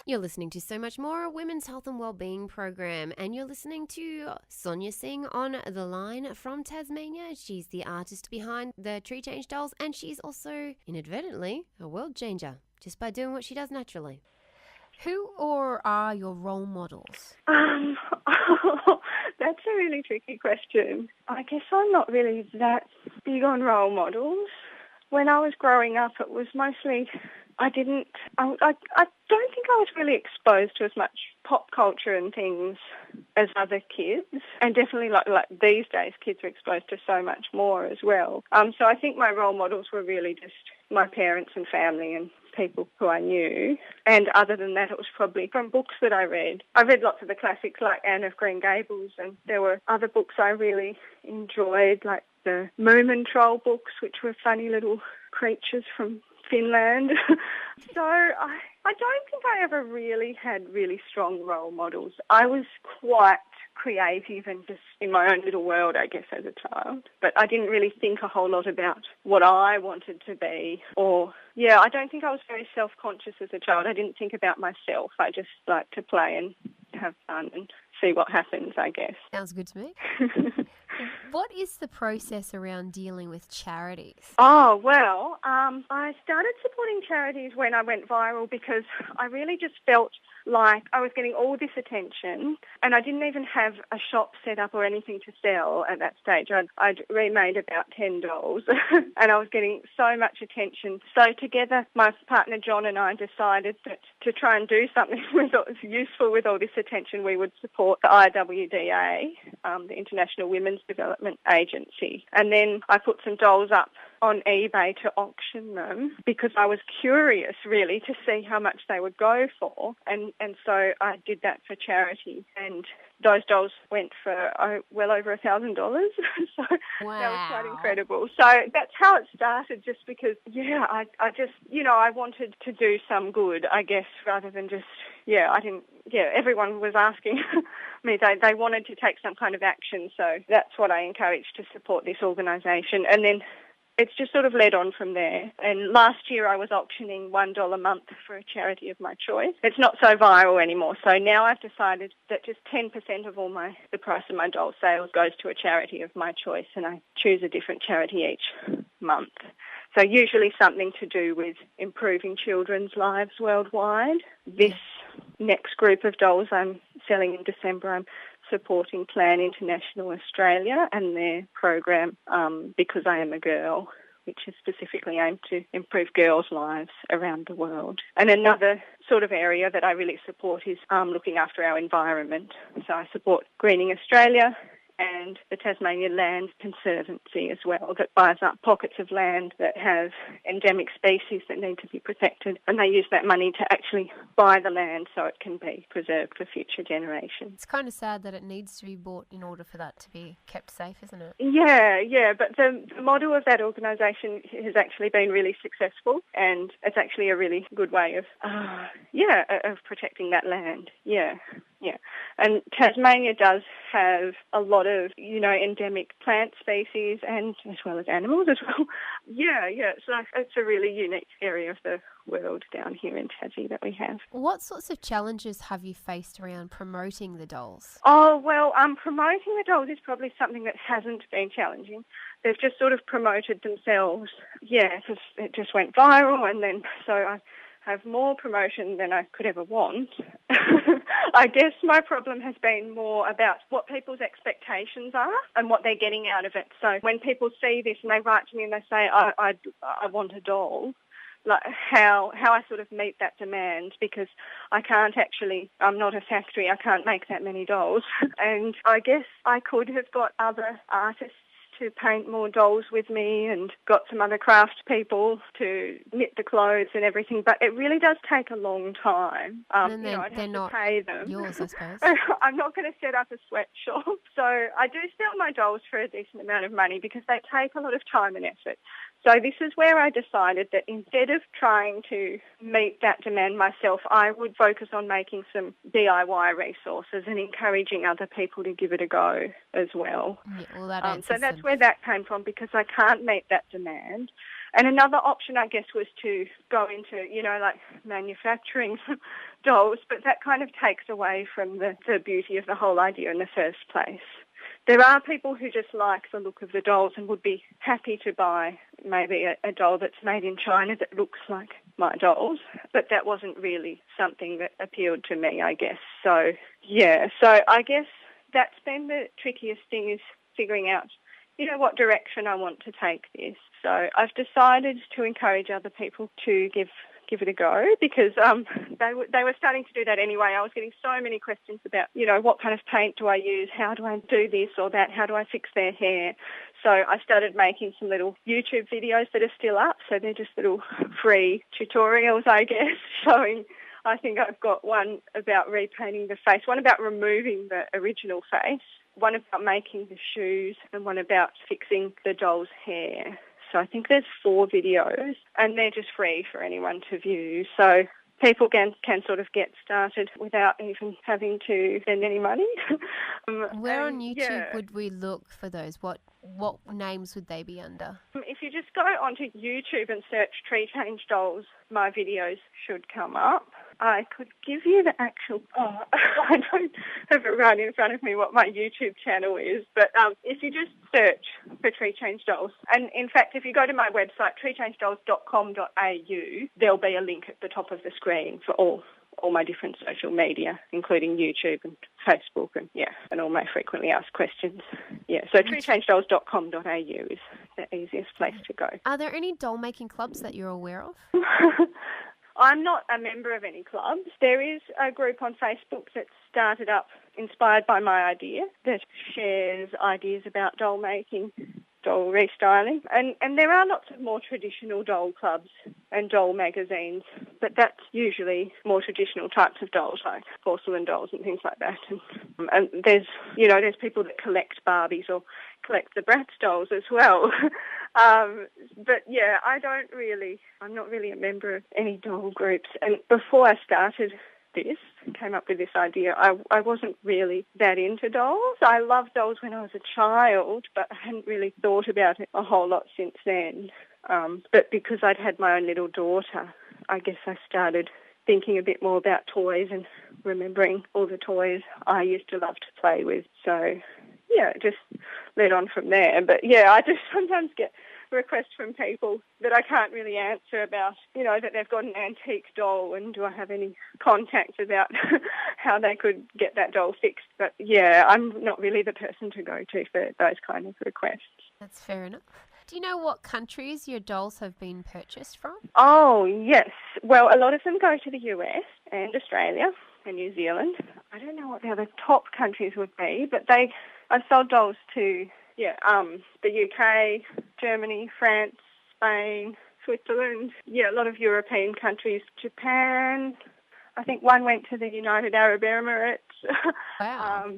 You're listening to So Much More, a women's health and wellbeing program, and you're listening to Sonia Singh on the line from Tasmania. She's the artist behind the Tree Change dolls, and she's also, inadvertently, a world changer just by doing what she does naturally. Who or are your role models? That's a really tricky question. I guess I'm not really that big on role models. When I was growing up, it was mostly, I don't think I was really exposed to as much pop culture and things as other kids. And definitely like these days, kids are exposed to so much more as well. So I think my role models were really just my parents and family and people who I knew. And other than that, it was probably from books that I read. I read lots of the classics like Anne of Green Gables, and there were other books I really enjoyed, like the Moomin Troll books, which were funny little creatures from Finland. So I don't think I ever really had really strong role models. I was quite creative and just in my own little world, I guess, as a child. But I didn't really think a whole lot about what I wanted to be. I don't think I was very self-conscious as a child. I didn't think about myself. I just liked to play and have fun and see what happens, I guess. Sounds good to me. What is the process around dealing with charities? Oh, well, I started supporting charities when I went viral because I really just felt like I was getting all this attention and I didn't even have a shop set up or anything to sell at that stage. I'd remade about 10 dolls and I was getting so much attention. So together, my partner John and I decided that to try and do something useful with all this attention, we would support the IWDA, the International Women's Development Agency. And then I put some dolls up on eBay to auction them because I was curious really to see how much they would go for, and so I did that for charity, and those dolls went for well over $1,000. So wow. That was quite incredible. So that's how it started, just because I just I wanted to do some good, I guess, rather than just everyone was asking me, they wanted to take some kind of action, so that's what I encouraged to support this organisation. And then it's just sort of led on from there. And last year I was auctioning $1 a month for a charity of my choice. It's not so viral anymore. So now I've decided that just 10% of the price of my doll sales goes to a charity of my choice, and I choose a different charity each month. So usually something to do with improving children's lives worldwide. This next group of dolls I'm selling in December, I'm supporting Plan International Australia and their program Because I Am a Girl, which is specifically aimed to improve girls' lives around the world. And another sort of area that I really support is looking after our environment. So I support Greening Australia and the Tasmania Land Conservancy as well, that buys up pockets of land that have endemic species that need to be protected, and they use that money to actually buy the land so it can be preserved for future generations. It's kind of sad that it needs to be bought in order for that to be kept safe, isn't it? Yeah, but the model of that organisation has actually been really successful, and it's actually a really good way of protecting that land. Yeah. And Tasmania does have a lot of, endemic plant species and as well as animals as well. Yeah. So it's a really unique area of the world down here in Tassie that we have. What sorts of challenges have you faced around promoting the dolls? Oh, well, promoting the dolls is probably something that hasn't been challenging. They've just sort of promoted themselves. Yeah, because it just went viral, and then so I have more promotion than I could ever want. I guess my problem has been more about what people's expectations are and what they're getting out of it. So when people see this and they write to me and they say, I want a doll, like how I sort of meet that demand, because I'm not a factory, I can't make that many dolls. And I guess I could have got other artists to paint more dolls with me and got some other craft people to knit the clothes and everything, but it really does take a long time. And I'd have not to pay them. Yours, I suppose. I'm not going to set up a sweatshop. So I do sell my dolls for a decent amount of money because they take a lot of time and effort. So this is where I decided that instead of trying to meet that demand myself, I would focus on making some DIY resources and encouraging other people to give it a go as well. Yeah, well, so that's where that came from, because I can't meet that demand. And another option, I guess, was to go into, like manufacturing dolls, but that kind of takes away from the beauty of the whole idea in the first place. There are people who just like the look of the dolls and would be happy to buy maybe a doll that's made in China that looks like my dolls, but that wasn't really something that appealed to me, I guess. So I guess that's been the trickiest thing, is figuring out, what direction I want to take this. So I've decided to encourage other people to give it a go, because they were starting to do that anyway. I was getting so many questions about, what kind of paint do I use? How do I do this or that? How do I fix their hair? So I started making some little YouTube videos that are still up. So they're just little free tutorials, I guess, showing. I think I've got one about repainting the face, one about removing the original face, one about making the shoes, and one about fixing the doll's hair. So I think there's 4 videos, and they're just free for anyone to view. So people can sort of get started without even having to spend any money. Where on YouTube would we look for those? What names would they be under? If you just go onto YouTube and search Tree Change Dolls, my videos should come up. I could give you the actual... I don't have it right in front of me what my YouTube channel is, but if you just search for Tree Change Dolls, and in fact, if you go to my website, treechangedolls.com.au, there'll be a link at the top of the screen for all my different social media, including YouTube and Facebook and all my frequently asked questions. So treechangedolls.com.au is the easiest place to go. Are there any doll-making clubs that you're aware of? I'm not a member of any clubs. There is a group on Facebook that's started up, inspired by my idea, that shares ideas about doll making, doll restyling. And there are lots of more traditional doll clubs and doll magazines, but that's usually more traditional types of dolls, like porcelain dolls and things like that. And there's people that collect Barbies or collect the Bratz dolls as well. But I'm not really a member of any doll groups. And before I started came up with this idea, I wasn't really that into dolls. I loved dolls when I was a child, but I hadn't really thought about it a whole lot since then. But because I'd had my own little daughter, I guess I started thinking a bit more about toys and remembering all the toys I used to love to play with. So, it just led on from there. But, I just sometimes get requests from people that I can't really answer about, that they've got an antique doll and do I have any contacts about how they could get that doll fixed. But, I'm not really the person to go to for those kind of requests. That's fair enough. Do you know what countries your dolls have been purchased from? Oh, yes. Well, a lot of them go to the US and Australia and New Zealand. I don't know what the other top countries would be, but I've sold dolls to the UK, Germany, France, Spain, Switzerland. A lot of European countries, Japan. I think one went to the United Arab Emirates. Wow.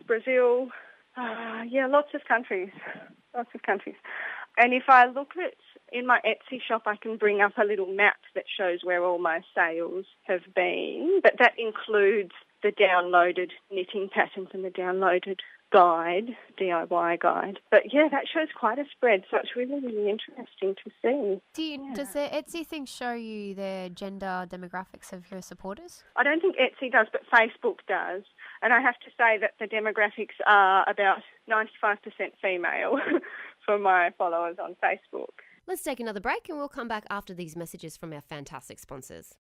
Brazil. Lots of countries. And if I look in my Etsy shop, I can bring up a little map that shows where all my sales have been, but that includes the downloaded knitting patterns and the downloaded guide, DIY guide. But that shows quite a spread, so it's really, really interesting to see. Does the Etsy thing show you the gender demographics of your supporters? I don't think Etsy does, but Facebook does. And I have to say that the demographics are about 95% female for my followers on Facebook. Let's take another break and we'll come back after these messages from our fantastic sponsors.